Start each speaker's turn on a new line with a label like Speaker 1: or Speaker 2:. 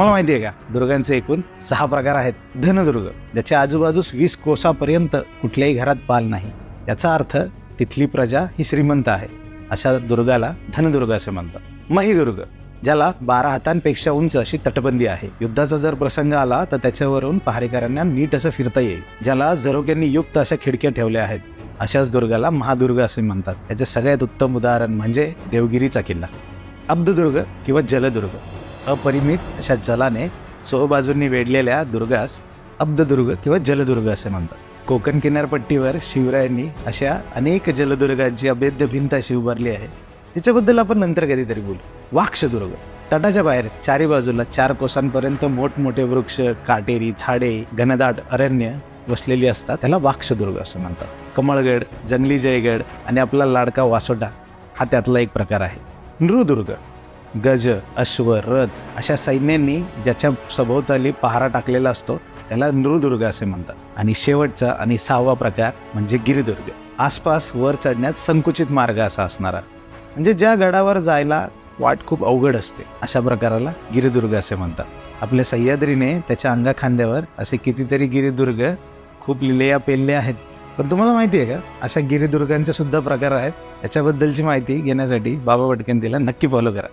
Speaker 1: मला माहिती आहे का, दुर्गांचे एकूण 6 प्रकार आहेत. धनदुर्ग, ज्याच्या आजूबाजूस 20 कोसापर्यंत कुठल्याही घरात पाल नाही. याचा अर्थ तिथली प्रजा ही श्रीमंत आहे. अशा दुर्गाला धनदुर्ग असे म्हणतात. महिदुर्ग, ज्याला 12 हातांपेक्षा उंच अशी तटबंदी आहे. युद्धाचा जर प्रसंग आला तर त्याच्यावरून पहारेकरांना नीट असं फिरता येईल. ज्याला झरोक्यांनी युक्त अशा खिडक्या ठेवल्या आहेत. अशाच दुर्गाला महादुर्ग असे म्हणतात. याचे सगळ्यात उत्तम उदाहरण म्हणजे देवगिरीचा किल्ला. अब्धदुर्ग किंवा जलदुर्ग, अपरिमित अशा जलाने चोहोबाजूंनी वेढलेल्या दुर्गास अब्धदुर्ग किंवा जलदुर्ग असे म्हणतात. कोकण किनारपट्टीवर शिवरायांनी अशा अनेक जलदुर्गांची अभेद्य भिंत अशी उभारली आहे. तिच्याबद्दल आपण नंतर कधीतरी बोलू. वाक्षदुर्ग, तटाच्या बाहेर चारी बाजूला 4 कोसांपर्यंत मोठमोठे वृक्ष, काटेरी झाडे, घनदाट अरण्य वसलेली असतात. त्याला वाक्षदुर्ग असं म्हणतात. कमळगड, जंगली जयगड आणि आपला लाडका वासोटा हा त्यातला एक प्रकार आहे. नृदुर्ग, गज, अश्व, रथ अशा सैन्यांनी ज्याच्या सभोवताली पहारा टाकलेला असतो त्याला नृदुर्ग असे म्हणतात. आणि शेवटचा आणि 6वा प्रकार म्हणजे गिरिदुर्ग. आसपास वर चढण्यात संकुचित मार्ग असा असणारा, म्हणजे ज्या गडावर जायला वाट खूप अवघड असते, अशा प्रकाराला गिरिदुर्ग असे म्हणतात. आपल्या सह्याद्रीने त्याच्या अंगाखांद्यावर असे कितीतरी गिरिदुर्ग खूप लिहिल्या पेलले आहेत. पण तुम्हाला माहिती आहे का, अशा गिरिदुर्गांचे सुद्धा प्रकार आहेत. याच्याबद्दलची माहिती घेण्यासाठी बाबा भटकंतीला नक्की फॉलो करा.